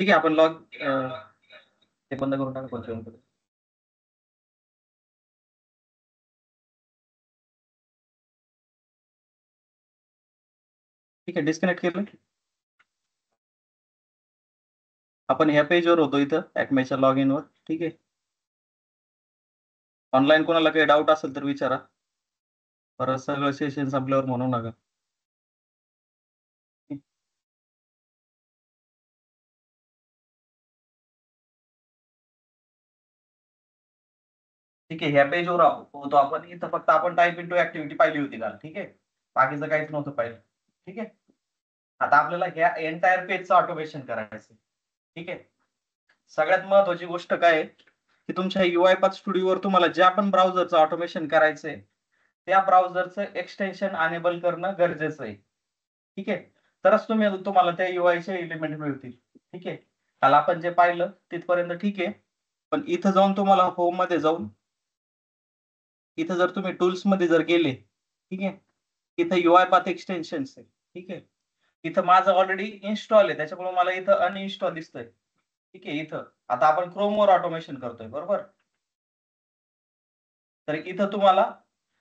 ठीक आहे, आपण लॉग ते बंद करून टाका कोणत्या. ठीक आहे, डिस्कनेक्ट केलं. आपण ह्या पेजवर होतो इथं ऍकमेच्या लॉग इन वर. ठीक आहे, ऑनलाईन कोणाला काही डाऊट असेल तर विचारा. परत सगळं सेशन संपल्यावर म्हणू नका. ठीक आहे, ह्या पेजवर होतो आपण इथं. फक्त आपण टाईप इंटू ऍक्टिव्हिटी पाहिली होती का? ठीक आहे, बाकीचं काहीच नव्हतं पाहिलं. ठीक आहे, आता आपल्याला ह्या एंटायर पेजचं ऑटोमेशन करायचं. ठीक आहे, सगळ्यात महत्वाची गोष्ट काय आहे की तुमच्या UiPath स्टुडिओवर तुम्हाला ज्या पण ब्राउझरचं ऑटोमेशन करायचंय त्या ब्राउझरचं एक्सटेन्शन अनेबल करणं गरजेचं आहे. ठीक आहे, तरच तुम्हाला त्या युआयचे एलिमेंट मिळतील. ठीक आहे, काल आपण जे पाहिलं तिथपर्यंत ठीक आहे. पण इथं जाऊन तुम्हाला होम मध्ये जाऊन इथं जर तुम्ही टूल्स मध्ये जर गेले, ठीक आहे, इथं UiPath एक्सटेन्शन्स आहे. ठीक आहे, इथं माझं ऑलरेडी इन्स्टॉल आहे त्याच्यामुळे मला इथं अनइन्स्टॉल दिसतंय. ठीक आहे, इथं आता आपण क्रोमवर ऑटोमेशन करतोय बरोबर. तर इथं तुम्हाला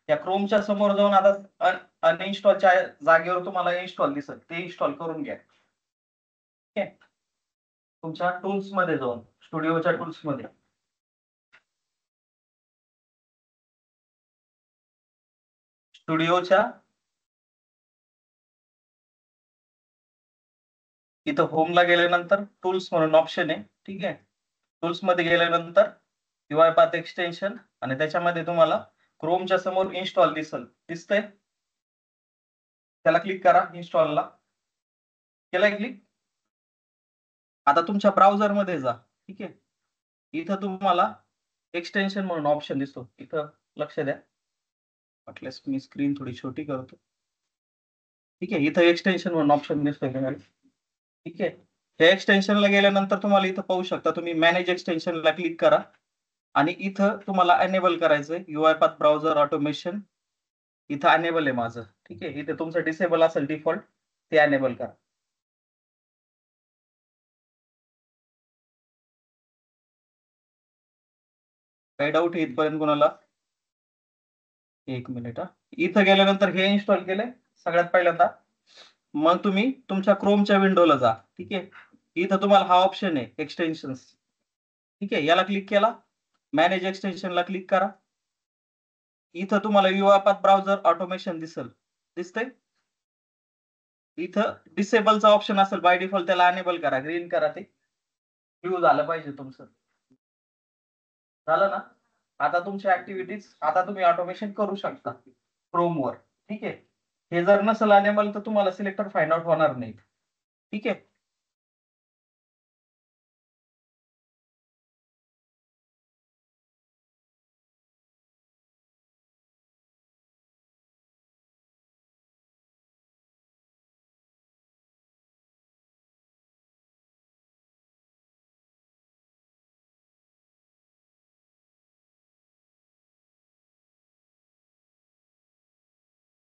या क्रोमच्या समोर जाऊन आता अनइन्स्टॉलच्या जागेवर तुम्हाला इन्स्टॉल दिसत, ते इन्स्टॉल करून घ्या. ठीक आहे, तुमच्या टूल्स मध्ये जाऊन स्टुडिओच्या टूल्स मध्ये स्टुडिओच्या इथं होमला गेल्यानंतर टूल्स म्हणून ऑप्शन आहे. ठीक आहे, टूल्स मध्ये गेल्यानंतर UiPath एक्सटेन्शन आणि त्याच्यामध्ये तुम्हाला क्रोमच्या समोर इन्स्टॉल दिसतंय. त्याला क्लिक करा, इन्स्टॉलला केलाय क्लिक. आता तुमच्या ब्राउझर मध्ये जा. ठीक आहे, इथं तुम्हाला एक्सटेन्शन म्हणून ऑप्शन दिसतो. इथं लक्ष द्या, वाटल्यास मी स्क्रीन थोडी छोटी करतो. ठीक आहे, इथं एक्सटेन्शन म्हणून ऑप्शन दिसतोय तुम्हाला. ठीक आहे, हे एक्सटेन्शनला गेल्यानंतर तुम्हाला इथं पाहू शकता, तुम्ही मॅनेज एक्सटेन्शनला क्लिक करा आणि इथं तुम्हाला अनेबल करायचंय UiPath ब्राउझर ऑटोमेशन. इथं अनेबल आहे माझं. ठीक आहे, इथे तुमचं डिसेबल असेल डिफॉल्ट, ते अनेबल करा. काही डाऊट आहे इथपर्यंत कोणाला? एक मिनिट. इथं गेल्यानंतर हे इन्स्टॉल केलंय सगळ्यात पहिल्यांदा. मग तुम्ही तुमच्या क्रोमच्या विंडोला जा. ठीक आहे, इथं तुम्हाला हा ऑप्शन आहे एक्सटेन्शन्स. ठीक आहे, याला क्लिक केला, मॅनेज एक्सटेन्शनला क्लिक करा. इथं तुम्हाला UiPath ब्राउझर ऑटोमेशन दिसतंय. इथं डिसेबलचा ऑप्शन असेल बाय डिफॉल्ट, त्याला अनेबल करा, ग्रीन करा, ते ब्लू झालं पाहिजे तुमचं. झालं ना? आता तुमच्या ऍक्टिव्हिटीज आता तुम्ही ऑटोमेशन करू शकता क्रोमवर. ठीक आहे, हे जर नसेल अनेबल तर तुम्हाला सिलेक्टर फाइंड आउट होणार नाही. ठीक आहे,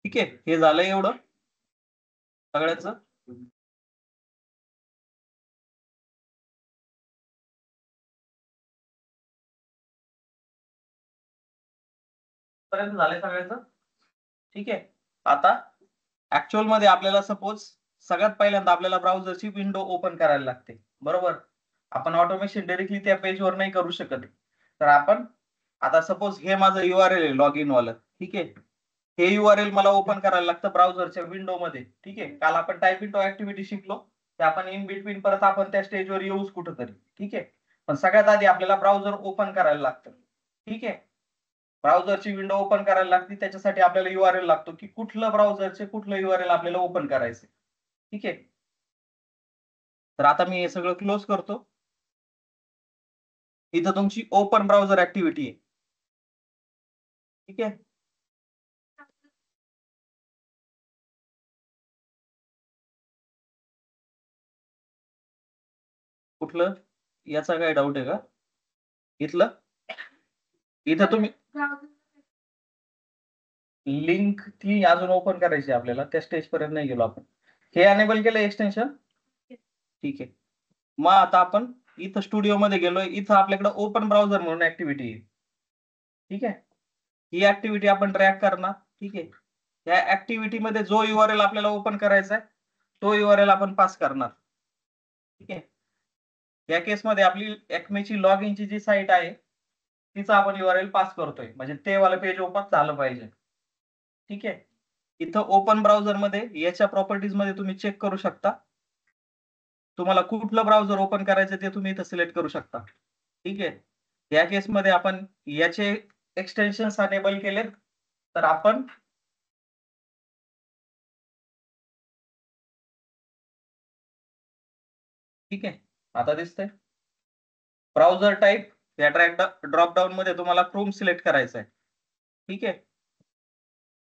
ठीक आहे, हे झालं एवढं सगळ्याच. पर्यंत झालंय सगळ्याच. ठीक आहे, आता ऍक्च्युअल मध्ये आपल्याला सपोज सगळ्यात पहिल्यांदा आपल्याला ब्राउझरची विंडो ओपन करायला लागते बरोबर. आपण ऑटोमेशन डायरेक्टली त्या पेजवर नाही करू शकत. तर आपण आता सपोज हे माझं URL आहे लॉग इन वालं. ठीक आहे, हे URL मला ओपन करायला लागतं ब्राउझरच्या विंडो मध्ये. ठीक आहे, काल आपण टाईप इंटू ऍक्टिव्हिटी शिकलो ते आपण इन बिटवीन परत आपण त्या स्टेजवर येऊच कुठंतरी. ठीक आहे, पण सगळ्यात आधी आपल्याला ब्राउझर ओपन करायला लागतं. ठीक आहे, ब्राउझरची विंडो ओपन करायला लागते, त्याच्यासाठी आपल्याला URL लागतो की कुठलं ब्राउझरचे कुठलं URL आपल्याला ओपन करायचं. ठीक आहे, तर आता मी हे सगळं क्लोज करतो. इथं तुमची ओपन ब्राउझर ऍक्टिव्हिटी आहे. ठीक आहे, कुठलं याचा काय डाऊट आहे का? इथलं इथं तुम्ही लिंक ती अजून ओपन करायची आपल्याला, त्या स्टेज पर्यंत नाही गेलो आपण. हे अनेबल केलं एक्सटेन्शन. ठीक आहे, मग आता आपण इथं स्टुडिओ मध्ये गेलोय, इथं आपल्याकडे ओपन ब्राउझर म्हणून ऍक्टिव्हिटी आहे. ठीक आहे, ही ऍक्टिव्हिटी आपण ट्रॅक करणार. ठीक आहे, या ऍक्टिव्हिटी मध्ये जो युआरएल आपल्याला ओपन करायचा आहे तो युआरएल आपण पास करणार. ठीक आहे, या केसमध्ये आपली ऍक्मेची लॉग इनची जी साईट आहे तिचा आपण युआरएल पास करतोय, म्हणजे ते वाला पेज ओपन झालं पाहिजे. ठीक आहे, इथं ओपन ब्राउझर मध्ये याच्या प्रॉपर्टीज मध्ये तुम्ही चेक करू शकता, तुम्हाला कुठलं ब्राउझर ओपन करायचं ते तुम्ही इथं सिलेक्ट करू शकता. ठीक आहे, या केसमध्ये आपण याचे एक्सटेन्शन्स अनेबल केलेत, तर आपण ठीक आहे, आता दिसतंय ब्राउझर टाईप या ड्रॉप डाऊन मध्ये तुम्हाला क्रोम सिलेक्ट करायचं आहे. ठीक आहे,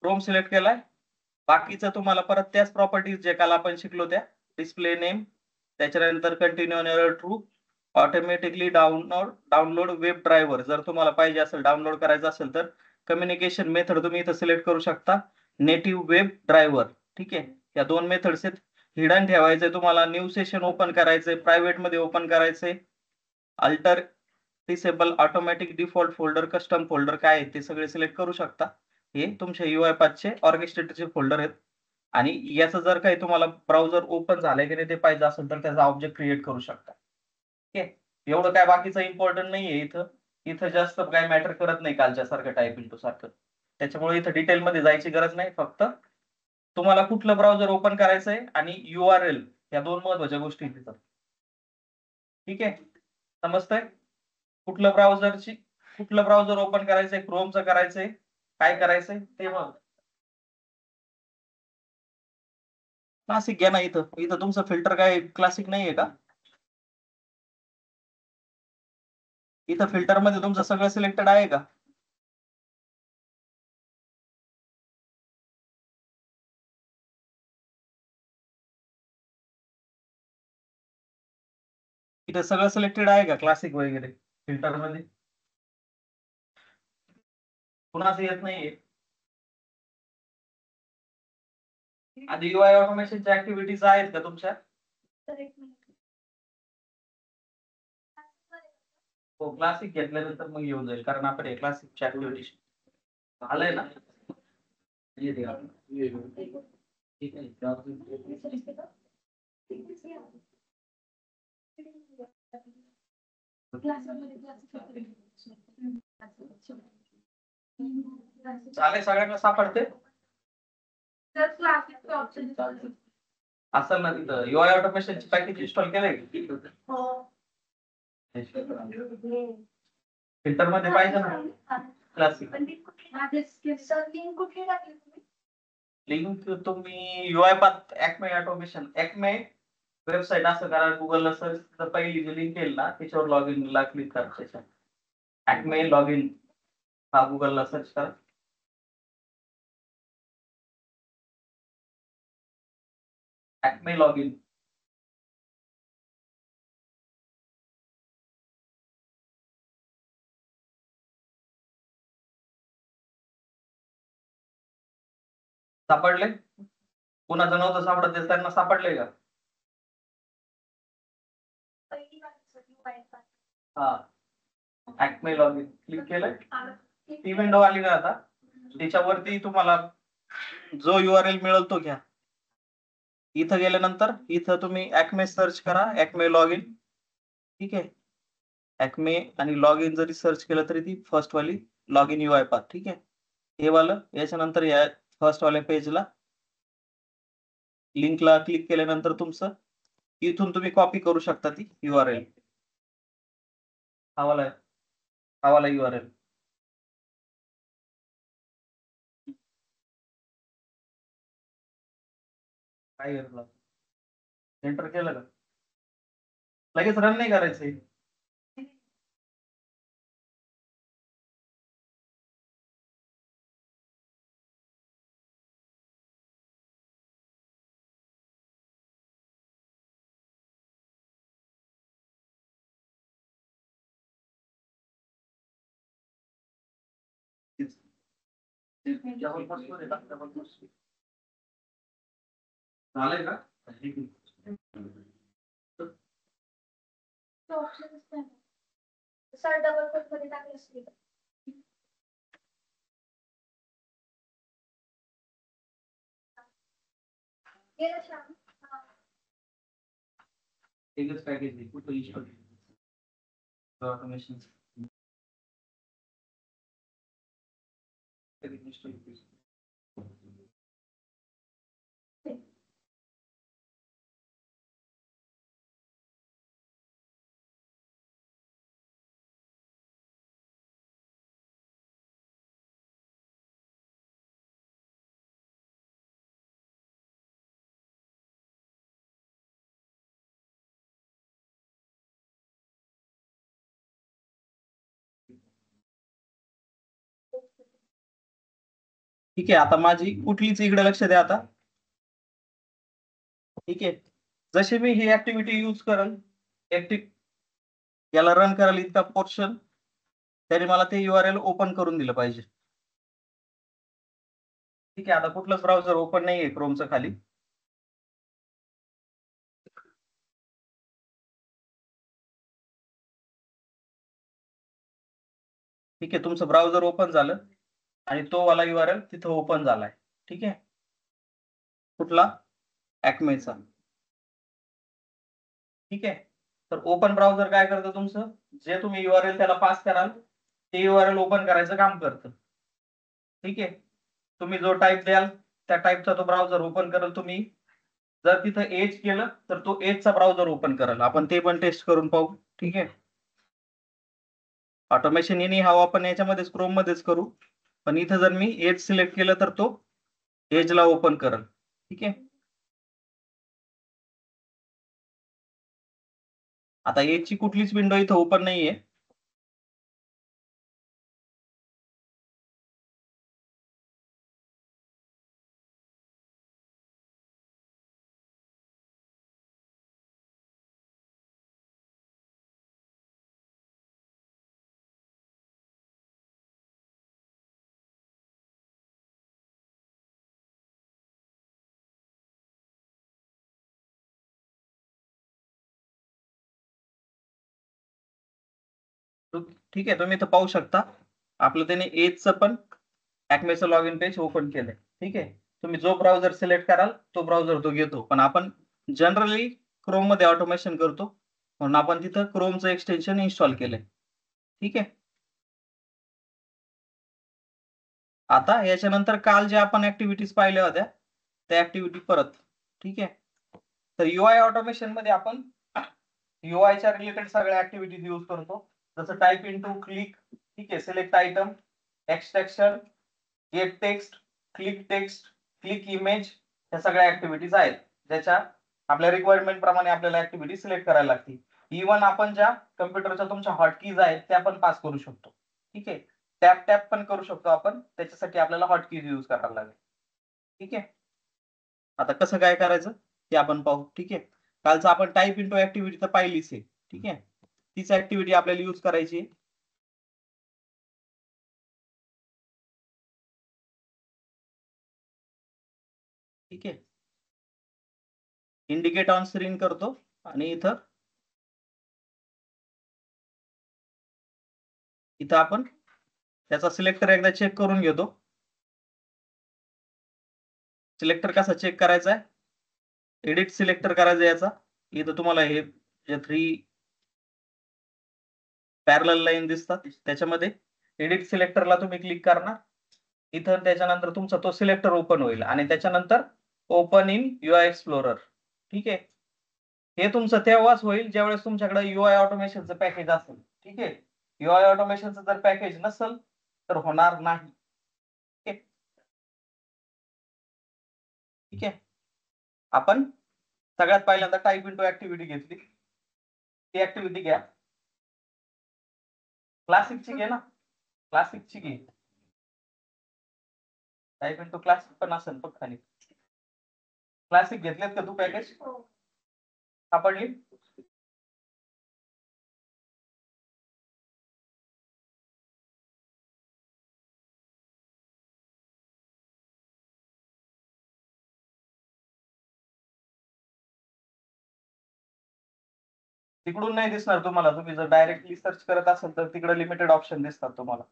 क्रोम सिलेक्ट केलाय. बाकीचं तुम्हाला परत त्याच प्रॉपर्टीज जे काल आपण शिकलो त्या डिस्प्ले नेम, त्याच्यानंतर continue true, automatically download web driver जर तुम्हाला पाहिजे असेल डाउनलोड करायचं असेल तर कम्युनिकेशन मेथड तुम्ही इथं सिलेक्ट करू शकता, नेटिव्ह वेब ड्रायव्हर. ठीक आहे, या दोन मेथड्स आहेत. हिडन ठेवायचंय तुम्हाला, न्यू सेशन ओपन करायचंय, प्रायव्हेट मध्ये ओपन करायचंय, alter disable automatic default folder custom folder काय आहे ते सगळे सिलेक्ट करू शकता. हे तुमच्या UiPathचे ऑर्केस्ट्रेटरचे फोल्डर आहेत. आणि याचं जर काही तुम्हाला ब्राउझर ओपन झालंय की नाही ते पाहिजे असेल तर त्याचा ऑब्जेक्ट क्रिएट करू शकता. ठीक आहे, एवढं काय बाकीचं इम्पॉर्टंट नाहीये इथं. इथं जास्त काय मॅटर करत नाही कालच्या सारखं टाईप इंटू सारखं, त्याच्यामुळे इथं डिटेलमध्ये जायची गरज नाही. फक्त तुम्हाला कुठलं ब्राउझर ओपन करायचंय आणि URL या दोन महत्वाच्या गोष्टी तिथं. ठीक आहे, समजतंय कुठलं ब्राउझर ओपन करायचंय, क्रोमचं करायचंय, काय करायचंय ते. मग क्लासिक घ्या ना. इथं इथं तुमचं फिल्टर काय क्लासिक नाहीये का? इथं फिल्टर मध्ये तुमचं सगळं सिलेक्टेड आहे का? इथं सगळं सिलेक्टेड आहे का क्लासिक वगैरे फिल्टर मध्ये? कुणाचं येत नाहीये? आधी UI ऑटोमेशनच्या ऍक्टिव्हिटीज आहेत का तुमच्या? हो, क्लासिक घेतल्यानंतर मग येऊन जाईल, कारण आपण हे क्लासिकच्या ऍक्टिव्हिटी आलंय ना. येते का? ठीक आहे. चालेल, सगळ्यांना सापडते असेल ना तिथं. UI ऑटोमेशनची पॅकेज इन्स्टॉल केलंय फिल्टर मध्ये पाहिजे ना क्लासिक. लिंक तुम्ही UiPath ऍक्मे ऑटोमेशन ऍक्मे वेबसाईट असं करा, गुगलला सर्च, तर पहिली जी लिंक येईल ना त्याच्यावर लॉग इन ला क्लिक करा. त्याच्यात ऍक्मे लॉग इन हा गुगलला सर्च करा. ऍक्मे लॉग इन. सापडले? कुणाचं नव्हतं सापडत त्यांना सापडले का? हा, ऍक्मे लॉग इन क्लिक केलंय, ती विंडो आली ना आता. त्याच्यावरती तुम्हाला जो URL मिळेल तो घ्या. इथं गेल्यानंतर इथं तुम्ही ऍक्मे सर्च करा, ऍक्मे लॉग इन. ठीक आहे, ऍक्मे आणि लॉग इन जरी सर्च केलं तरी ती फर्स्ट वाली लॉग इन UiPath. ठीक आहे, हे वालं. याच्यानंतर या फर्स्ट वाल्या पेजला लिंकला क्लिक केल्यानंतर तुमचं इथून तुम्ही कॉपी करू शकता ती URL. हा वाला URL काय करलं, एंटर केलं का? लगेच रन नाही करायचंय. झालंय का? ऑप्शनच नाही. सर डबल कोट मध्ये टाकलं असतील. गेलं छान. एकच पॅकेज आहे कुठं इन्स्टॉल ऑटोमेशन ठीक आहे. आता माझी कुठलीच इकडे लक्ष द्या आता. ठीक आहे. जशी मी ही ऍक्टिव्हिटी यूज करल याला रन कराल इतका पोर्शन त्याने मला ते URL ओपन करून दिलं पाहिजे. ठीक आहे. आता कुठलंच ब्राउझर ओपन नाहीये क्रोमचं खाली. ठीक आहे. तुमचं ब्राउझर ओपन झालं आणि तो वाला URL तिथं ओपन झालाय. ठीक आहे. कुठला ऍक्मेचा. ठीक आहे. तर ओपन ब्राउझर काय करतं तुमचं जे तुम्ही URL त्याला पास कराल ते URL ओपन करायचं काम करतं. ठीक आहे. तुम्ही जो टाईप द्याल त्या टाईपचा तो ब्राउझर ओपन करेल. तुम्ही जर तिथं एज केलं तर तो एजचा ब्राउझर ओपन करेल. आपण ते पण टेस्ट करून पाहू. ठीक आहे. ऑटोमेशन एनी हाव आपण याच्यामध्येच क्रोम मध्येच करू. पण इथं जर मी एज सिलेक्ट केलं तर तो एजला ओपन करेल. ठीक आहे. आता एजची कुठलीच विंडो इथं ओपन नाहीये. ठीक आहे. तुम्ही इथं पाहू शकता आपलं त्याने एजचं पण ऍक्मेचं लॉग इन पेज ओपन केलंय. ठीक आहे. तुम्ही जो ब्राउझर सिलेक्ट कराल तो ब्राउझर तो घेतो. पण आपण जनरली क्रोम मध्ये ऑटोमेशन करतो म्हणून आपण तिथं क्रोमचं एक्सटेन्शन इन्स्टॉल केलंय. ठीक आहे. आता याच्यानंतर काल जे आपण ऍक्टिव्हिटीज पाहिल्या होत्या त्या ऍक्टिव्हिटी परत. ठीक आहे. तर UI ऑटोमेशन मध्ये आपण UI च्या रिलेटेड सगळ्या ऍक्टिव्हिटीज यूज करतो. जसं टाइप इनटू, क्लिक, ठीक आहे, select item, extraction, gate text, click text, click image, या सगळ्या ऍक्टिव्हिटीज आहेत ज्याच्या आपल्या रिक्वायरमेंट प्रमाणे आपल्याला ऍक्टिव्हिटी सिलेक्ट करायला लागते. इव्हन आपण ज्या कम्प्युटरच्या तुमच्या हॉटकीज आहेत त्या पण पास करू शकतो. ठीक आहे. टॅप टॅप पण करू शकतो आपण. त्याच्यासाठी आपल्याला हॉटकीज यूज करायला लागेल. ठीक आहे. आता कसं काय करायचं ते आपण पाहू. ठीक आहे. कालचं आपण टाइप इंटू ऍक्टिव्हिटी तर पाहिलीच आहे. ठीक आहे. तीच ऍक्टिव्हिटी आपल्याला यूज करायची. ठीक आहे. इंडिकेट ऑन स्क्रीन करतो आणि इथं आपण त्याचा सिलेक्टर एकदा चेक करून घेतो. सिलेक्टर कसा चेक करायचा आहे, एडिट सिलेक्टर करायचा याचा. इथं तुम्हाला हे जे 3 पॅरलल लाईन दिसतात त्याच्यामध्ये एडिट सिलेक्टरला तुम्ही क्लिक करणार. इथं त्याच्यानंतर तुमचा तो सिलेक्टर ओपन होईल आणि त्याच्यानंतर ओपन इन UI एक्सप्लोरर. ठीक आहे. हे तुमचं तेव्हाच होईल ज्यावेळेस तुमच्याकडे UI ऑटोमेशनचं पॅकेज असेल. ठीक आहे. UI ऑटोमेशनचं जर पॅकेज नसेल तर होणार नाही. ठीक आहे. आपण सगळ्यात पहिल्यांदा टाइप इंटू ऍक्टिव्हिटी घेतली. ती ऍक्टिव्हिटी घ्या. क्लासिकची घे ना. क्लासिकची घे. टाइप इंटू क्लासिक पण असेल बघ खाली. क्लासिक घेतलेत का तू पॅकेज? सापडली? तिकडून नाही दिसणार तुम्हाला. तुम्ही जर डायरेक्टली सर्च करत असाल तर तिकडे लिमिटेड ऑप्शन दिसतात तुम्हाला.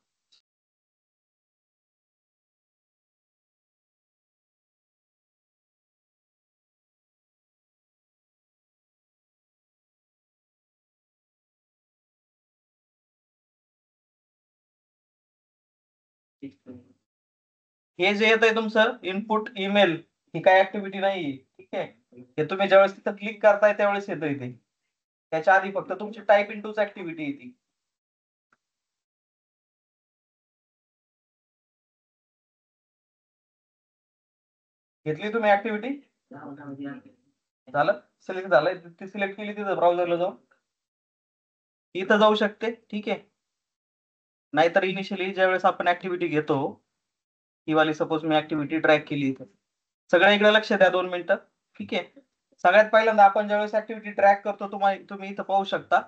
हे जे येत आहे तुमचं इनपुट ईमेल, ही काय ऍक्टिव्हिटी नाही. ठीक आहे, हे तुम्ही ज्यावेळेस तिथं क्लिक करताय त्यावेळेस येतं इथे. त्याच्या आधी फक्त तुमची टाईप इनटूच ऍक्टिव्हिटी येते. घेतली तुम्ही ऍक्टिव्हिटी? झालं, सिलेक्ट झालंय. ती सिलेक्ट केली तिथं ब्राउझरला जाऊन इथं जाऊ शकते. ठीक आहे, नाहीतर इनिशियली ज्यावेळेस आपण ऍक्टिव्हिटी घेतो, ही वाली सपोज मी ऍक्टिव्हिटी ट्रॅक केली इथं. सगळ्या इकडे लक्ष द्या 2 मिनिटं. ठीक आहे, सगळ्यात पहिल्यांदा आपण ज्यावेळेस ऍक्टिव्हिटी ट्रॅक करतो तुम्ही इथं पाहू शकता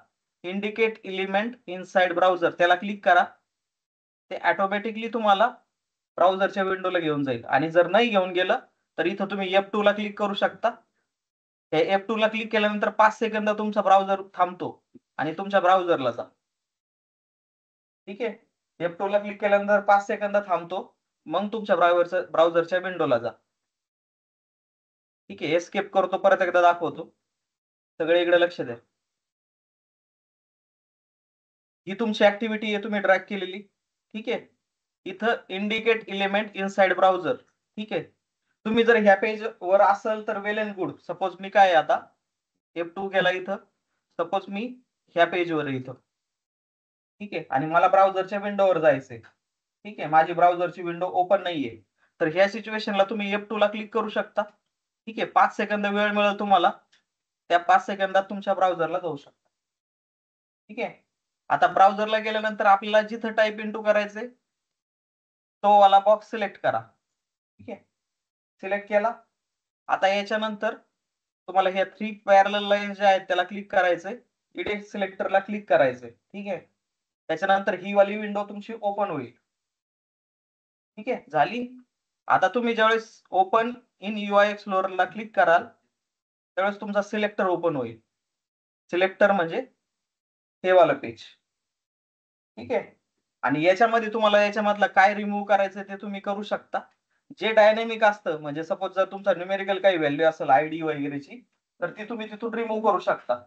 इंडिकेट एलिमेंट इनसाइड ब्राउझर, त्याला क्लिक करा. ते ऑटोमॅटिकली तुम्हाला ब्राउझरच्या विंडोला घेऊन जाईल. आणि जर नाही घेऊन गेलं तर इथं तुम्ही F2 ला क्लिक करू शकता. F2 ला क्लिक केल्यानंतर 5 सेकंद तुमचा ब्राउझर थांबतो आणि तुमच्या ब्राउझरला जा. ठीक आहे, F2 ला क्लिक केल्यानंतर 5 सेकंद थांबतो, मग तुमच्या ब्राउझरच्या विंडोला जा. ठीक आहे, एस्केप करतो, परत एकदा दाखवतो. सगळे इकडे लक्ष द्या. ही तुमची ऍक्टिव्हिटी आहे तुम्ही ट्रॅक केलेली. ठीक आहे, इथं इंडिकेट एलिमेंट इनसाइड ब्राउझर. ठीक आहे, तुम्ही जर ह्या पेज वर असाल तर वेल अँड गुड. सपोज मी काय आता F2 केला इथं, सपोज मी ह्या पेजवर आहे इथं. ठीक आहे, आणि मला ब्राउझरच्या विंडोवर जायचंय. ठीक आहे, माझी ब्राउझरची विंडो ओपन नाहीये, तर ह्या सिच्युएशनला तुम्ही F2 ला क्लिक करू शकता. ठीक आहे, 5 सेकंद वेळ मिळेल तुम्हाला. त्या 5 सेकंदात तुमच्या ब्राउझरला जाऊ शकता. ठीक आहे, आता ब्राउझरला गेल्यानंतर आपल्याला जिथं टाईप इनटू करायचंय तो वाला बॉक्स सिलेक्ट करा. ठीक आहे, सिलेक्ट केला. आता याच्यानंतर तुम्हाला हे 3 पॅरलल लाईन जे आहेत त्याला क्लिक करायचंय. एडिट सिलेक्टरला क्लिक करायचंय. ठीक आहे, त्याच्यानंतर ही वाली विंडो तुमची ओपन होईल. ठीक आहे, झाली. आता तुम्ही ज्यावेळेस ओपन इन UI एक्सप्लोररला क्लिक कराल त्यावेळेस तुमचा सिलेक्टर ओपन होईल. सिलेक्टर म्हणजे हे वाला पेज. ठीक आहे, आणि याच्यामध्ये तुम्हाला याच्यामधला काय रिमूव्ह करायचं ते तुम्ही करू शकता. जे डायनॅमिक असतं, म्हणजे सपोज जर तुमचा न्यूमेरिकल काही व्हॅल्यू असेल आयडी वगैरेची, तर ती तुम्ही तिथून रिमूव्ह करू शकता.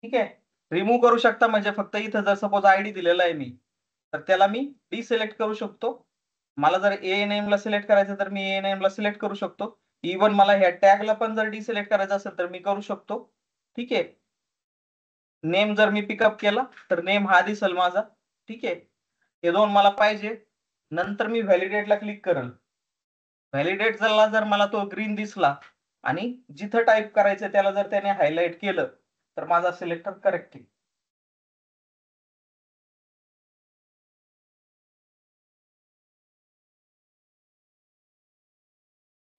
ठीक आहे, रिमूव्ह करू शकता म्हणजे फक्त इथं जर सपोज आयडी दिलेला आहे मी, तर त्याला मी डिसिलेक्ट करू शकतो. मला जर ANAME ला सिलेक्ट करायचं तर मी ANAME ला सिलेक्ट करू शकतो. इव्हन मला ह्या टॅगला पण जर डिसिलेक्ट करायचं असेल तर मी करू शकतो. ठीक आहे, नेम जर मी पिकअप केला तर नेम हा दिसेल माझा. ठीक आहे, हे 2 मला पाहिजे. नंतर मी व्हॅलिडेटला क्लिक करेल. व्हॅलिडेटला जर मला तो ग्रीन दिसला आणि जिथं टाईप करायचं त्याला जर त्याने हायलाइट केलं तर माझा सिलेक्टर करेक्ट आहे.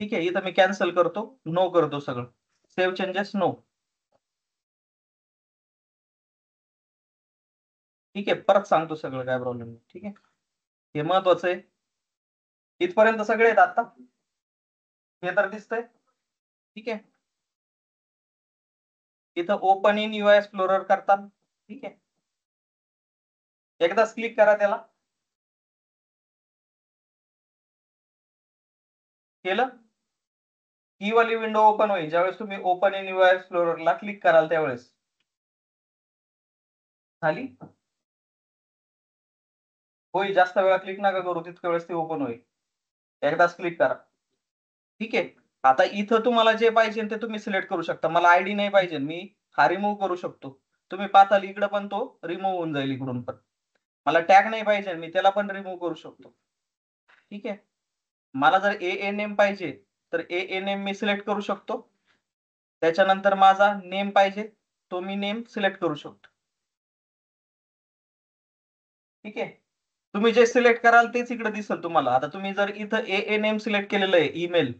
ठीक आहे, इथं मी कॅन्सल करतो, नो करतो सगळं. सेव्ह चेंजेस नो. ठीक आहे, परत सांगतो सगळं, काय प्रॉब्लेम नाही. ठीक आहे, हे महत्वाचं आहे. इथपर्यंत सगळे आहेत आता, हे तर दिसतंय. ठीक आहे, इथं ओपन इन UI एक्सप्लोरर करतात. ठीक आहे, एकदाच क्लिक करा त्याला. केलं, ही वाली विंडो ओपन होईल ज्यावेळेस तुम्ही ओपन इन UI एक्सप्लोररला क्लिक कराल त्यावेळेस. झाली, होईल. जास्त वेळा क्लिक नका करू, तितक्या वेळेस ते ओपन होईल. एकदाच क्लिक करा. ठीक आहे, आता इथं तुम्हाला जे पाहिजे ते तुम्ही सिलेक्ट करू शकता. मला आयडी नाही पाहिजे, मी हा रिमूव्ह करू शकतो. तुम्ही पाहताल इकडे पण तो रिमूव्ह होऊन जाईल इकडून पण. मला टॅग नाही पाहिजे, मी त्याला पण रिमूव्ह करू शकतो. ठीक आहे, मला जर ANAME पाहिजे तर ANAME मी सिलेक्ट करू शकतो. त्याच्यानंतर माझा नेम पाहिजे, तो मी नेम सिलेक्ट करू शकतो. ठीक आहे, तुम्ही जे सिलेक्ट कराल तेच इकडे दिसेल तुम्हाला. आता तुम्ही जर इथं ANAME सिलेक्ट केलेलं आहे ईमेल,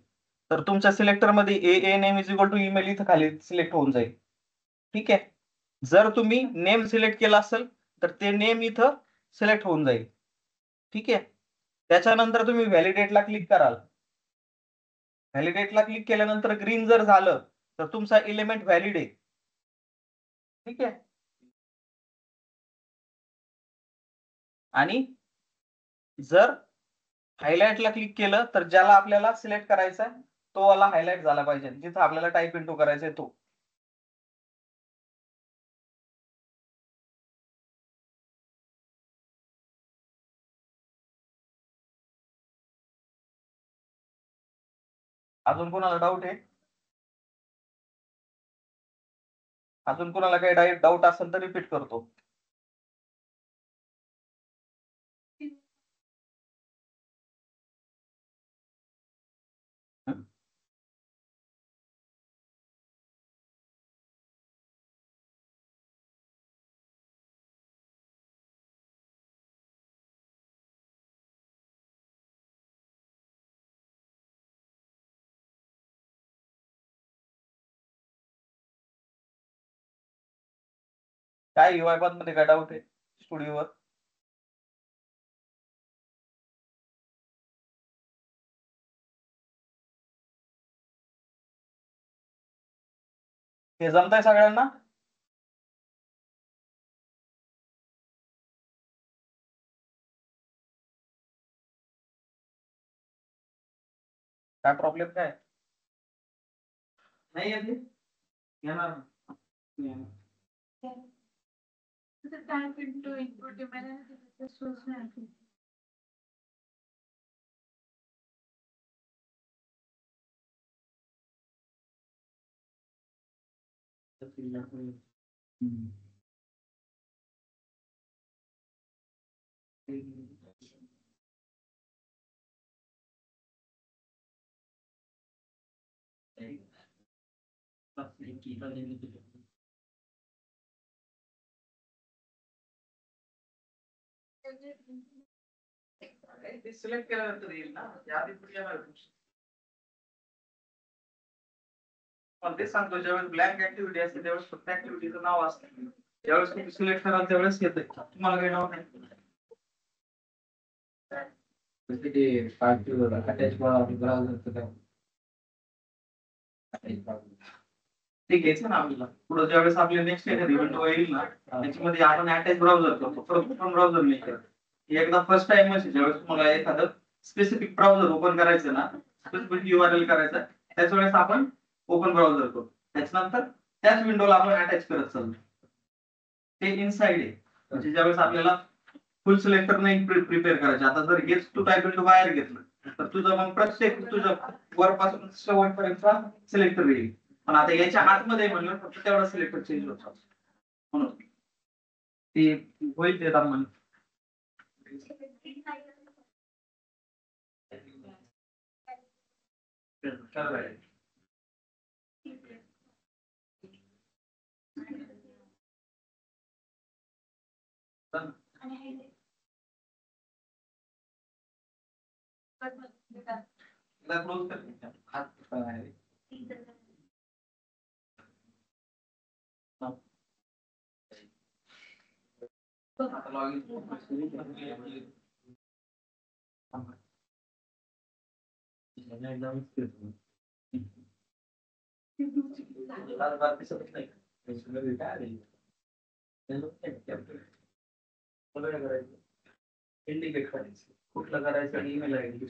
तर तुमच्या सिलेक्टर मध्ये ANAME is equal to email इथं खाली सिलेक्ट होऊन जाईल. ठीक आहे, जर तुम्ही नेम सिलेक्ट केला असेल तर ते नेम इथं सिलेक्ट होऊन जाईल. ठीक आहे, त्याच्यानंतर तुम्ही व्हॅलिडेटला क्लिक कराल. व्हॅलिडेटला क्लिक केल्यानंतर ग्रीन जर झालं तर तुमचा एलिमेंट व्हॅलिड आहे. ठीक आहे. आणि जर हायलाइटला क्लिक केलं तर ज्याला आपल्याला सिलेक्ट करायचा आहे तो वाला हायलाइट झाला पाहिजे, जिथं आपल्याला टाईप इंटू करायचा आहे तो. अजून कोणाला डाऊट आहे? अजून कोणाला काही डाऊट असेल तर रिपीट करतो. काय UI पाथ मध्ये काय डाऊट आहे स्टुडिओवर? हे जमतंय सगळ्यांना? काय प्रॉब्लेम काय नाही येते? येणार टाइप इंटू इनपुट मैंने सोचना है. सिलेक्ट केल्यानंतर येईल ना, यादी पुढे येणार. पण तेच सांगतो, ज्यावेळेस ब्लँक ऍक्टिव्हिटी असते त्यावेळेस फक्त ऍक्टिव्हिटीचं नाव असतं, ज्यावेळेस तुम्ही सिलेक्ट कराल त्यावेळेस येते. तुम्हाला काही नाव नाही. ते घ्यायचं ना आपल्याला पुढे, ज्यावेळेस आपले नेक्स्ट एखादी विंडो येईल ना त्याच्यामध्ये आपण अटॅच ब्राउझर करतो, परत ओपन ब्राउझर नाही करत. एकदा फर्स्ट टाइम असेल ज्यावेळेस तुम्हाला एखादं स्पेसिफिक ब्राउझर ओपन करायचं ना, स्पेसिफिक URL करायचं, त्याच वेळेस आपण ओपन ब्राउझर करतो, त्याच्यानंतर त्याच विंडोला आपण अटॅच करत चालतो. ते इनसाइड आहे. म्हणजे ज्यावेळेस आपल्याला फुल सिलेक्टर नाही प्रिपेअर करायचे, आता जर हेच तू टाइप इंटू बाहेर घेतलं तर तुझं मग प्रत्येक तुझं वरपासून शेवटपर्यंत सिलेक्टर येईल. पण आता याच्या आतमध्ये म्हणलं फक्त तेवढा सिलेक्टर चेंज होतो म्हणून ते होईल ते आपण क्लोज कर हात आहे. आता लॉगिन इंडिकेट करायचं कुठलं करायचं आणि ईमेल आयडी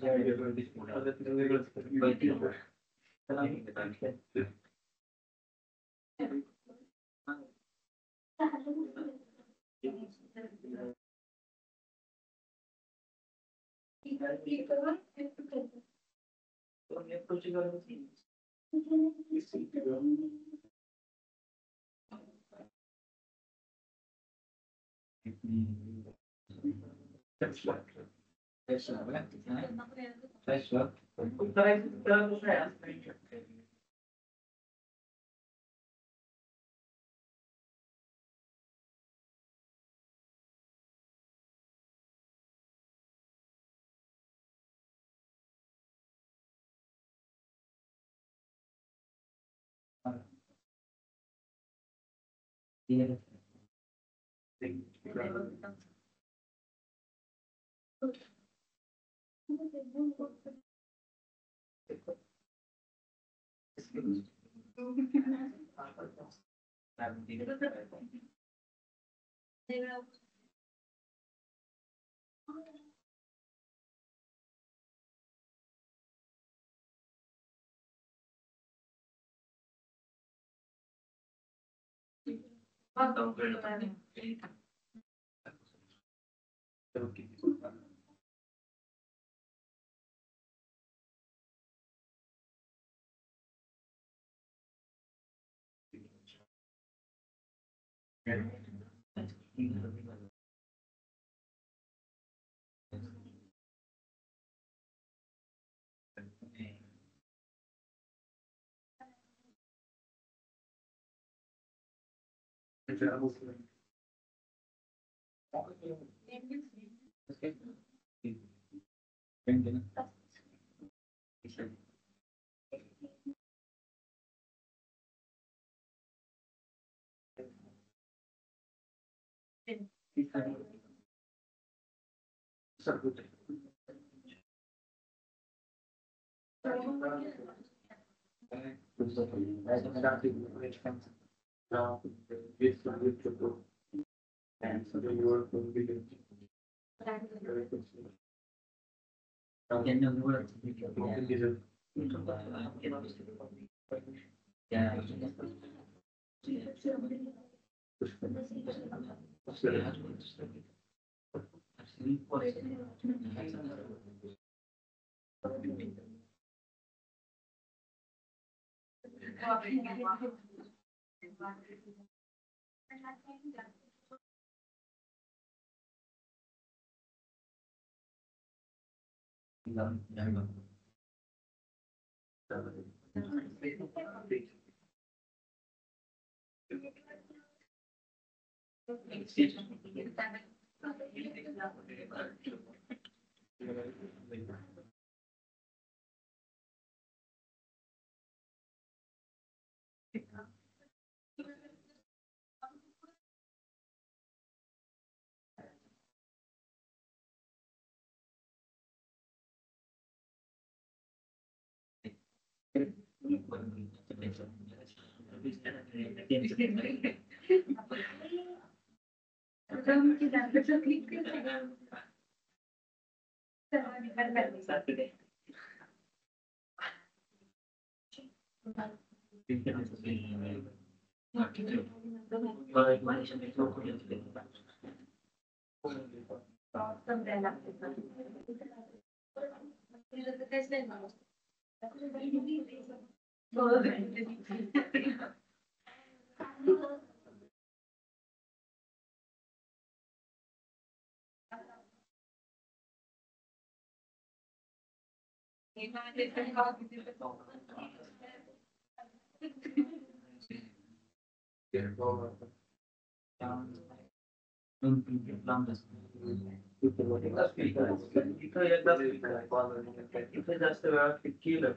इथे जास्त वेळा क्लिक केलं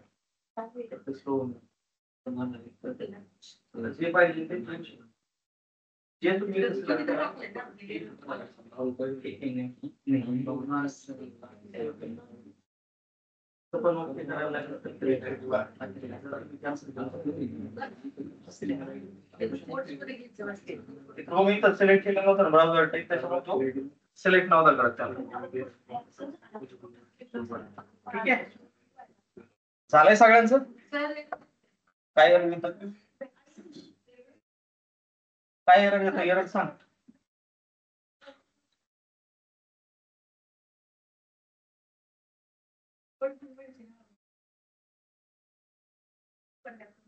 तर slow होणार. जे पाहिजे ते जे तुम्ही सिलेक्ट केलं नव्हतं ब्राउझर टेक त्याच्यामुळे तो सिलेक्ट नव्हता करत त्याला. ठीक आहे, झालंय सगळ्यांचं. काय एरर येतात, काय एरर येतं, एरर सांग.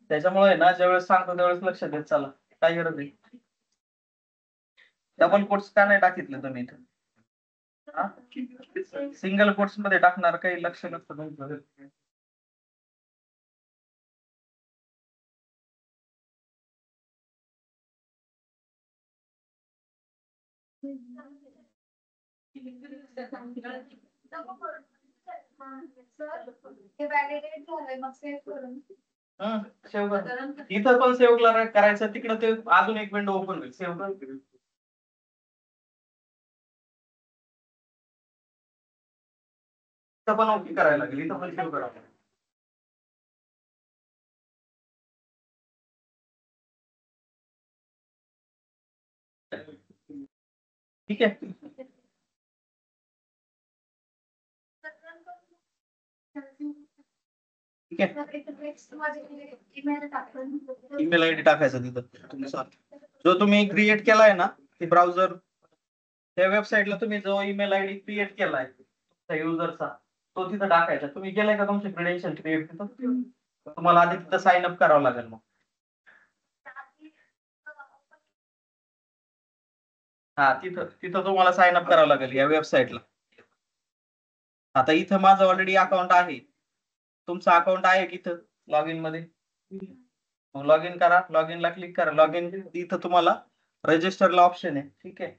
त्याच्यामुळे ना ज्यावेळेस सांगतो त्यावेळेस लक्ष देत चला, काय गरज आहे. डबल कोट्स का नाही टाकितलं तुम्ही इथं? सिंगल कोट्स मध्ये टाकणार काही लक्ष नसतं तुमचं. सेव्ह कर, इथं पण सेव्ह करायचं, तिकडं ते अजून एक विंडो ओपन होईल. सेव्ह कर, इथं पण ओके करायला लागेल, इथं पण सेव्ह करा. ठीक आहे. ठीक आहे. ईमेल आयडी टाकायचा तिथं तुमचा जो तुम्ही क्रिएट केलाय ना ते ब्राउझर त्या वेबसाईटला तुम्ही जो ईमेल आयडी क्रिएट केलाय त्या युजरचा तो तिथं टाकायचा. तुम्ही केलाय का तुमचे क्रेडेन्शियल क्रिएट तिथं? तुम्हाला आधी तिथं साइन अप करावं लागेल. मग हा तिथं तिथं तुम्हाला साइन अप करावं लागेल या वेबसाईटला. आता इथं माझं ऑलरेडी अकाउंट आहे. तुमचं अकाउंट आहे की इथं लॉग इन मध्ये मग लॉग इन करा. लॉग इनला क्लिक करा. लॉग इन इथं तुम्हाला रजिस्टरला ऑप्शन आहे. ठीक आहे.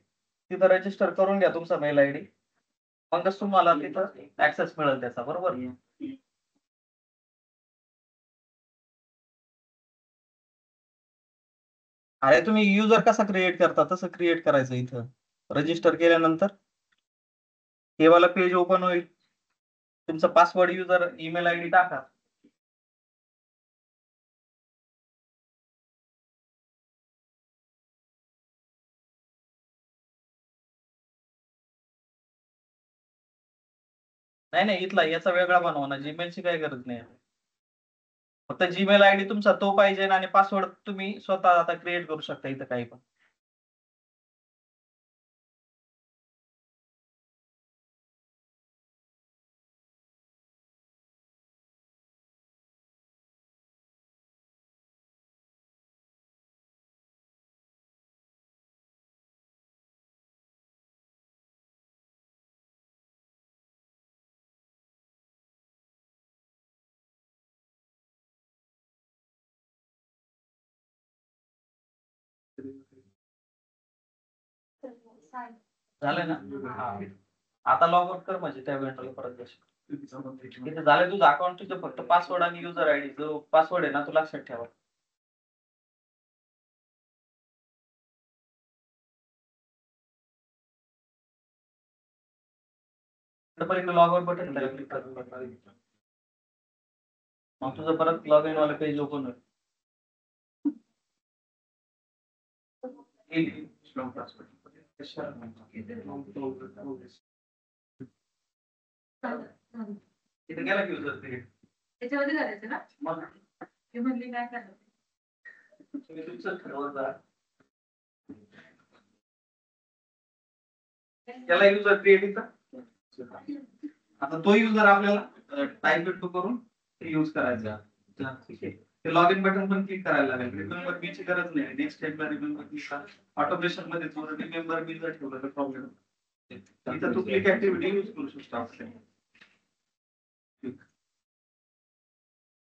तिथं रजिस्टर करून घ्या तुमचा मेल आयडी. मगच तुम्हाला तिथं ऍक्सेस मिळेल त्याचा. बरोबर. अरे तुम्ही युजर कसा क्रिएट करता तसं क्रिएट करायचं इथं. रजिस्टर केल्यानंतर हे वाला पेज ओपन होईल. तुमचा पासवर्ड युजर ईमेल आयडी टाका. नाही नाही इथला याचा वेगळा बनवा ना. जीमेलची काही गरज नाही. फक्त जीमेल आयडी तुमचा तो पाहिजे आणि पासवर्ड तुम्ही स्वतः आता क्रिएट करू शकता इथं काही पण. झालं ना. हा. आता लॉग आउट कर म्हणजे त्या वेळेला परत जाशील. इथे झालं तुझं अकाउंट. तुझं फक्त पासवर्ड आणि युजर आयडी जो पासवर्ड आहे ना तो लक्षात ठेवा. परत लॉग आउट बटन क्लिक कर. मग तुझं परत लॉग इन वाला पेज ओपन होईल. इथे गेला की युजर क्रिएट त्याच्यामध्ये करायचं ना. मग मी म्हणली काय करायचं. तुम्ही तुमचं ठरवा जरा. त्याला युजर क्रिएट आता तो युजर आपल्याला टाईप टू करून यूज करायचा. ठीक आहे. ते लॉग इन बटन पण क्लिक करायला लागेल. रिमेंबर बीची गरज नाही. नेक्स्ट स्टेपला रिमेंबर बी ऑटोमेशन मध्ये तुझं रिमेंबर बी जर ठेवलं तर प्रॉब्लेम इथं तू क्लिक ऍक्टिव्हिटी यूज करू शकतो.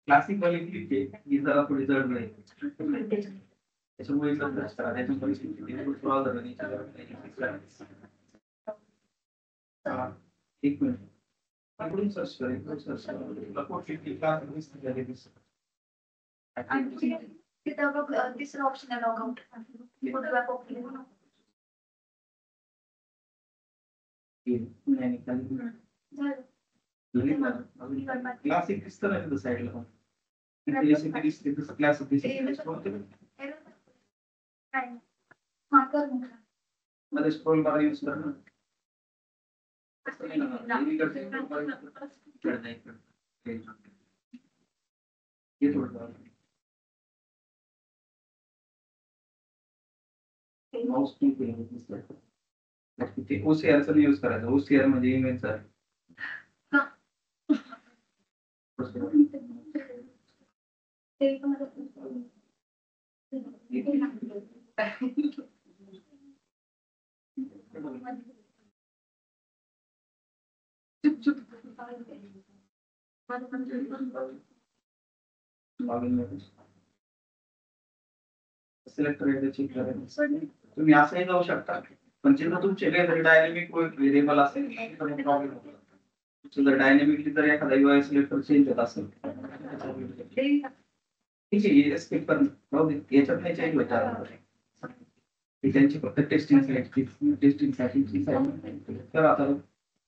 क्लासिक वाली क्लिक आहे ही जरा थोडी जड नाही. त्याच्यामुळे एक मिनिट इकडून सर्च कर. इकडून सर्च आणि तिथं बघ तिसरं ऑप्शन आहे लॉग आउट. क्लासिक दिसतं ना तिथं साईडला. क्लासिक मध्ये स्क्रोल बार यूज कर ना. ओसीआर चा यूज करायचा. ओसीआर म्हणजे इमेजचा. सिलेक्ट चेक करायचं. तुम्ही असंही जाऊ शकता पण जिथं तुमचे काहीतरी डायनेमिक व्हेरिएबल असेल तर प्रॉब्लेम होतो. जर डायनेमिकली जर एखादा UI सिलेक्टर चेंज होत असेल ठीक आहे. स्किप कर. याच्यात नाही चेंज होत. त्यांची फक्त टेस्टिंगसाठी तर आता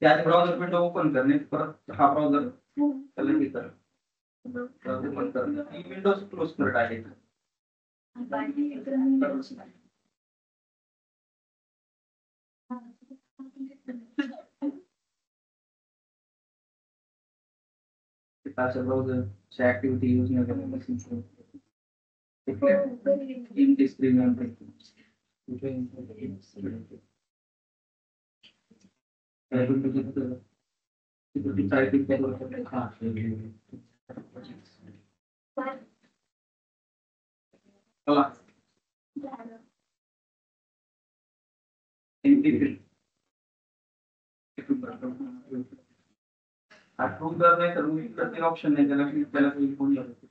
त्याच ब्राउझर विंडो ओपन करणे परत हा ब्राउझर त्याला हे कर ओपन करणे विंडोज क्लोज कर डायरेक्ट. अशा ब्राउझरच्या ऍक्टिव्हिटी यूज नाही करायला. अप्रूव्ह नाही तर प्रत्येक ऑप्शन नाही त्याला क्लिक केला तरी फोन लागतो.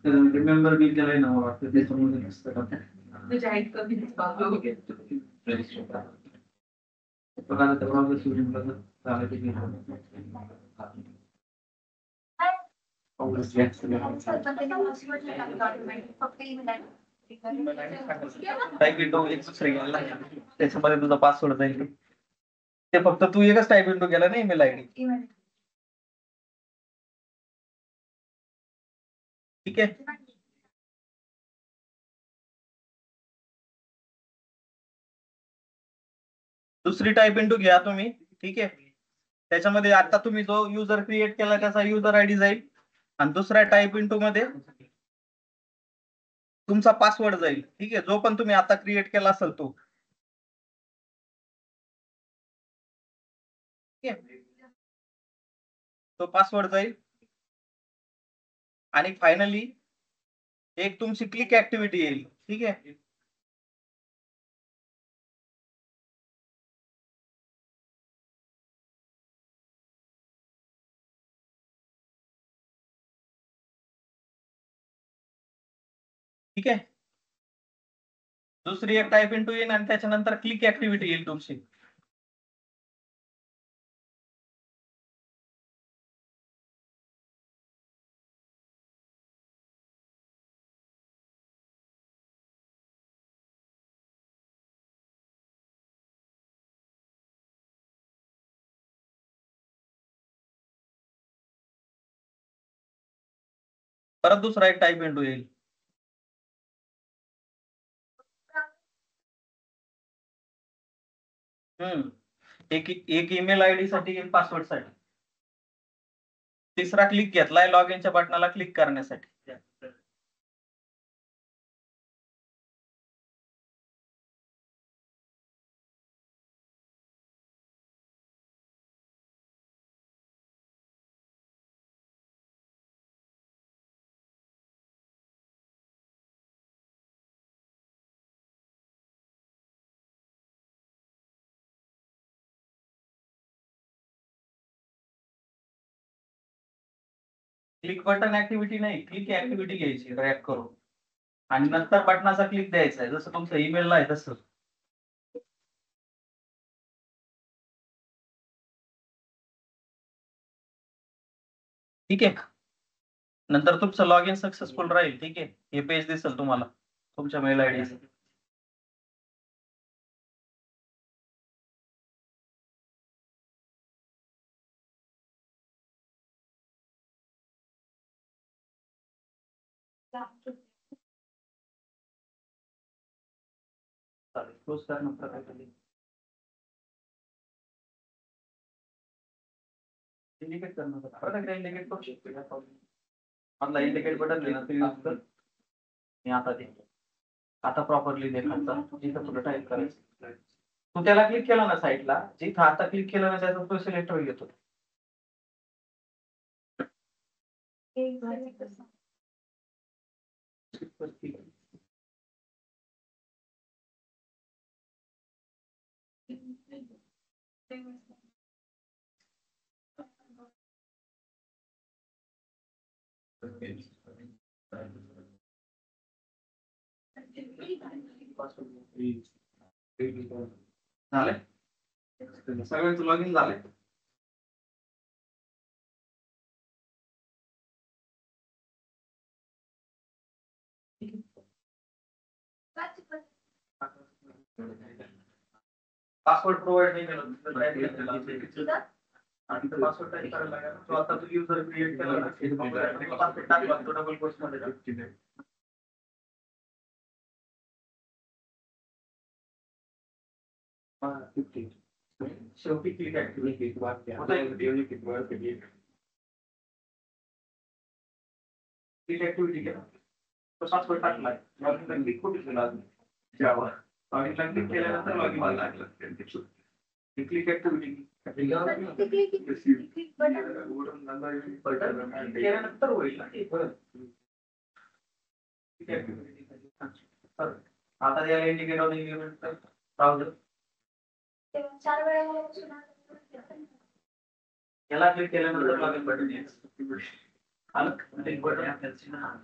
रिमेंबर मी केलंय ना मला वाटतं त्याच्यामध्ये नसतं का तुझ्या आईत कधी बाबू बघा त्या ब्राउझर सुरू झालं की टाईप इंटू एक दुसरे गेला त्याच्यामध्ये तुझा पासवर्ड जाईल ते फक्त तू एकच टाईप इंटू गेला ना ईमेल आयडी. ठीक आहे. दुसरी टाईप इंटू घ्या तुम्ही. ठीक आहे. त्याच्यामध्ये आता तुम्ही जो युजर क्रिएट केला त्याचा युजर आयडी जाईल आणि दुसऱ्या टाईप इंटू मध्ये तुमचा पासवर्ड जाईल. ठीक आहे. जो पण तुम्ही आता क्रिएट केला असेल तो. तो पासवर्ड जाईल आणि फायनली एक तुमची क्लिक ऍक्टिव्हिटी येईल. ठीक आहे. ठीक आहे. दुसरी एक टाईप इंटू येईल आणि त्याच्यानंतर क्लिक ऍक्टिव्हिटी येईल तुमची. परत दुसरा एक टाईप इंटू येईल. एक ईमेल आयडी साठी एक पासवर्ड साठी. तिसरा क्लिक घेतलाय लॉग इनच्या बटनाला क्लिक करण्यासाठी. क्लिक बटन ऍक्टिव्हिटी नाही, क्लिक ऍक्टिव्हिटी घ्यायची ड्रॅग करून आणि नंतर बटनाचा क्लिक द्यायचा आहे जसं तुमचं ईमेलला आहे तसं. ठीक आहे. नंतर तुमचं लॉग इन सक्सेसफुल राहील. ठीक आहे. हे पेज दिसेल तुम्हाला तुमच्या मेल आयडी. चालेल. क्लोज करण्याचा काहीतरी इंडिकेट करण्याचा परत इंडिकेट करू शकतो. आपला इंडिकेट बटन आहे ना ते यूज कर. मी आता दे आता प्रॉपरली देखायचा जिथं तुला टाईप करायचं तू त्याला क्लिक केला ना साईडला जिथं आता क्लिक केलं ना त्याचा तो सिलेक्ट होईल येतो. झाले सगळ्यांचं लॉग इन झालंय. ठीक पासवर्ड प्रोव्हाइड नाही केला आणि पासवर्ड टाइप करायला लागेल. तो आता तू युजर क्रिएट केला ना, पासवर्ड टाकला तो डबल कोट्स मध्ये टाक. शेवटी क्लिक ऍक्टिव्हिटी क्लिक ऍक्टिव्हिटी केला तो पासवर्ड टाकलाय. लॉगिन क्लिक कुठे केला त्यावर लॉगिन क्लिक केल्यानंतर लॉगिन व्हायला लागलं. क्लिक ऍक्टिव्हिटी केल्यानंतर होईल ना ते परत. आता याला इंडिकेट ऑन इव्हेंट ब्राउझर तेव्हा 4 वेळा मला बसून आलं. याला क्लिक केल्यानंतर लॉगिन बटन येईल. आलं क्लिक बटन.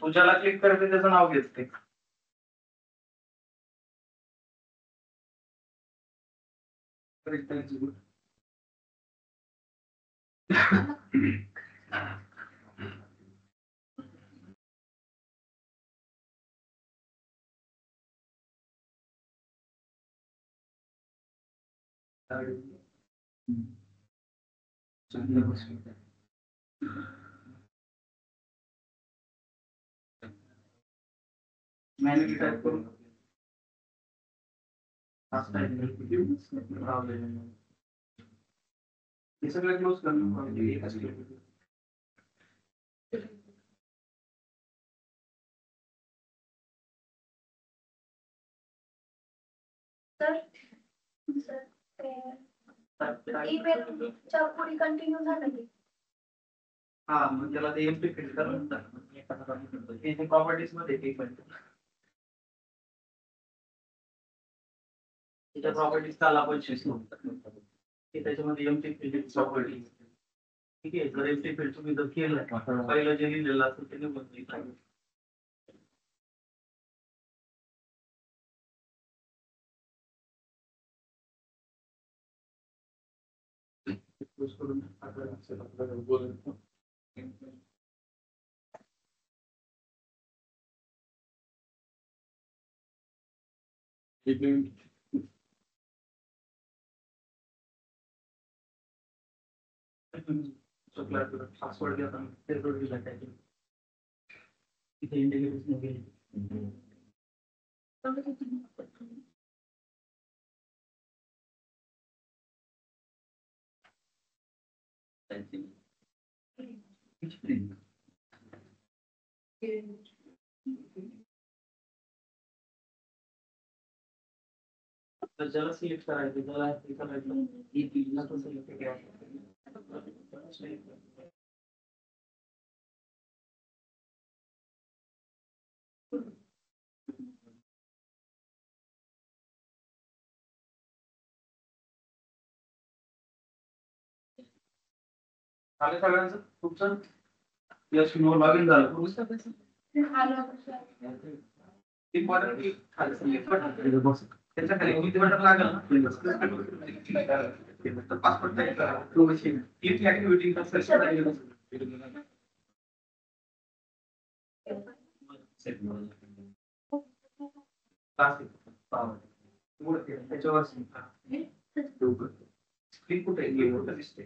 तू ज्याला क्लिक करते त्याचं नाव घेते. मॅन्युअली टाइप करून हे सगळं क्लोज करणं. सर ईमेलच्या पुढे कंटिन्यू झालं की हा मग त्याला ते एम्प्टी फिल करायचं प्रॉपर्टीज मध्ये त्याच्या प्रॉपर्टीज काला आपण त्याच्यामध्ये एम्प्टी फिल प्रॉपर्टी. ठीक आहे. जर एम्प्टी फिल तुम्ही जर केलं पहिलं जे लिहिलेलं असेल ते निघून जाईल. पासवर्ड घेता ते जोडली जाते तिथे इंडिकेटर्स गेले. तर ज्याला सिलेक्ट करायचं त्याला हे करायचं सिलेक्ट करायचं. झालं सगळ्यांचं तुमचं यश लॉगिन झालं. इम्पॉर्टंट की खाली सिलेक्ट बटन त्याच्या खाली किती बटन लागेल ना पासवर्ड टाइप करा. तो मशीन क्लिक ऍक्टिव्हिटी त्याच्यावर क्लिक कुठे दिसते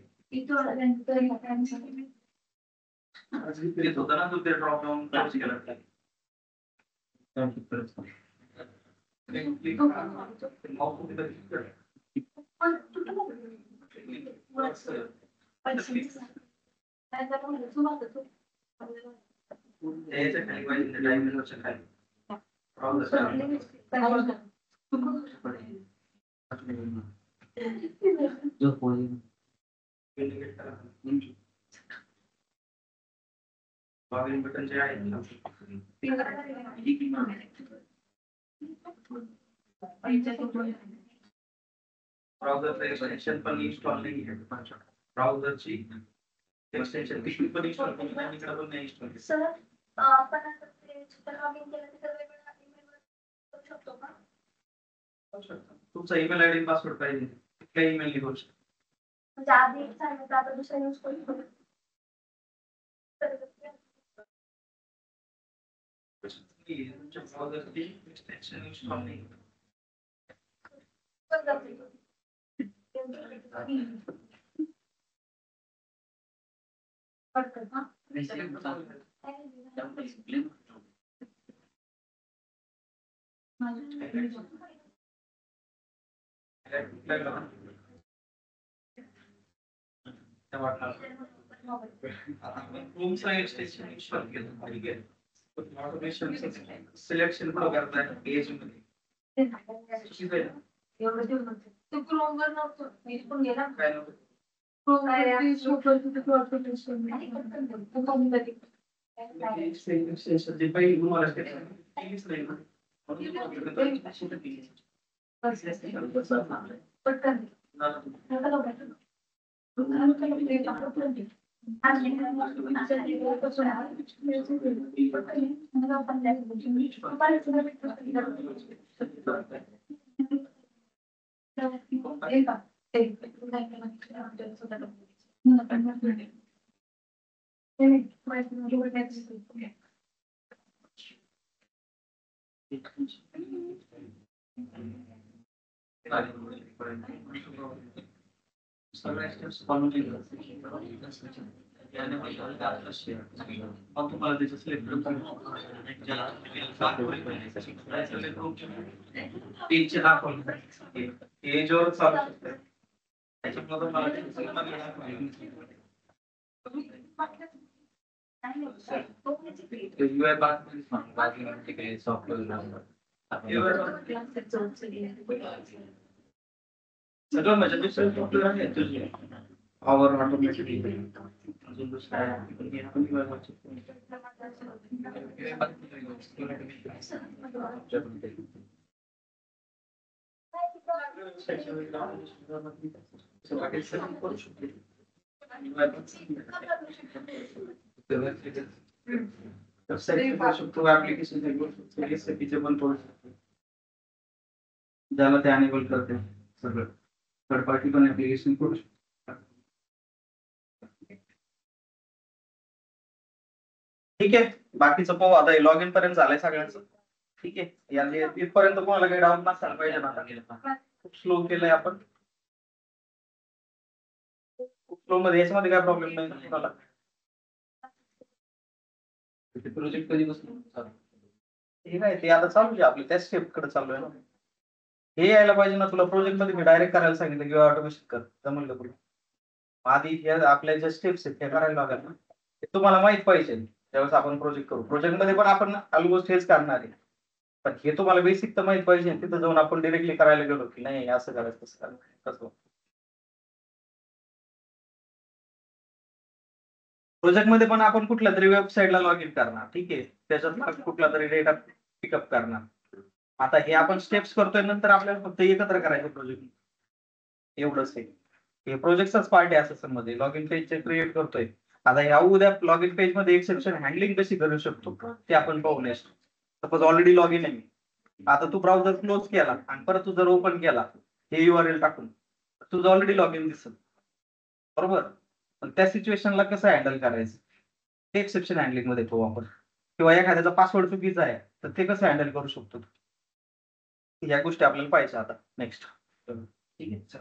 होता ना. तू ते ड्रॉप डाऊन केला लॉगिन बटन जे आहे ब्राउझर एक्सटेन्शन पण इन्स्टॉल नाही आहे. ब्राउझरची एक्सटेन्शन ती पण इन्स्टॉल करून इकडे पण नाही इन्स्टॉल. सर आपण आता ते जिथे लॉगिन केलं तिथे वेगवेगळ्या ईमेल करू शकतो का? तुमचा ईमेल आयडी पासवर्ड पाहिजे कुठल्या ईमेल करू शकतो. म्हणजे आधी एक सांगितलं तर आता दुसरा यूज करू शकतो. तुमच्या ब्राउझरची एक्सटेन्शन इन्स्टॉल नाही. पण जाते. पटकन, हा. सिलेक्शन एवढं देऊ नका. तू क्रोमवर नव्हतं. मी पण गेला. काय नव्हतं. क्रोमवरती सोपं तिथे तू application नाही, पटकन जाऊ. तू कमी कधी. जे पहिली तुम्हाला केलीच नाही ना. पटकन. नका लावू बाई. नका लावू बाई. आज मी पासून पटकन. मला पण नाही. दुपारी सुद्धा सगळ्या स्टेप्स फॉलो केलं मग तुम्हाला त्याचं सिलेक्ट तीनशे दाखवलं हे जेव्हा चालू शकतं त्याच्यामध्ये मला UI बाकी सॉफ्टवेअर सगळं म्हणजे दुसरे सॉफ्टवेअर आहे तुझे पॉवर ऑटोमॅटिक अजून दुसरा ज्याला ते अनेबल करते सगळं थर्ड पार्टी पण ऍप्लिकेशन करू शकतो. ठीक आहे बाकीचं पाहू आता लॉग इन पर्यंत झालंय सगळ्यांचं ठीक आहे या इथपर्यंत कोणाला काही डाऊट नसायला पाहिजे ना खूप स्लो केलंय आपण खूप स्लो मध्ये याच्यामध्ये काय प्रॉब्लेम नाही ना कोणाला प्रोजेक्ट कधीपासून हे काय ते आता चालू आहे आपलं त्या स्टेप कडे चालू आहे ना हे यायला पाहिजे ना तुला प्रोजेक्ट मध्ये मी डायरेक्ट करायला सांगितलं किंवा ऑटोमेशन कर जमलं तुला आधी आपल्या ज्या स्टेप्स आहेत त्या करायला लागतात ना ते तुम्हाला माहित पाहिजे त्यावेळेस आपण प्रोजेक्ट करू प्रोजेक्ट मध्ये पण आपण ऑलमोस्ट हेच करणार आहे पण हे तुम्हाला बेसिक तर माहित पाहिजे तिथं जाऊन आपण डिरेक्टली करायला गेलो की नाही असं करायचं तसं करायचं कसं प्रोजेक्ट मध्ये पण आपण कुठल्या तरी वेबसाईटला लॉग इन करणार ठीक आहे त्याच्यात कुठला तरी डेटा पिकअप करणार आता हे आपण स्टेप्स करतोय नंतर आपल्याला फक्त एकत्र करायचं प्रोजेक्ट एवढंच आहे हे प्रोजेक्टचाच पार्ट आहे असं मध्ये लॉग इन पेज क्रिएट करतोय आता ह्या उद्या लॉग इन पेज मध्ये एक्सेप्शन हँडलिंग कशी करू शकतो ते आपण पाहू next suppose already log in आहे मी आता तू ब्राउझर क्लोज केला आणि परत तू जर ओपन केला हे URL टाकून तुझं ऑलरेडी लॉग इन दिसत बरोबर पण त्या सिच्युएशनला कसं हँडल करायचं ते एक्सेप्शन हँडलिंग मध्ये पाहू आपण किंवा एखाद्याचा पासवर्ड चुकीचा आहे तर ते कसं हँडल करू शकतो या गोष्टी आपल्याला पाहिजे आता नेक्स्ट ठीक आहे चल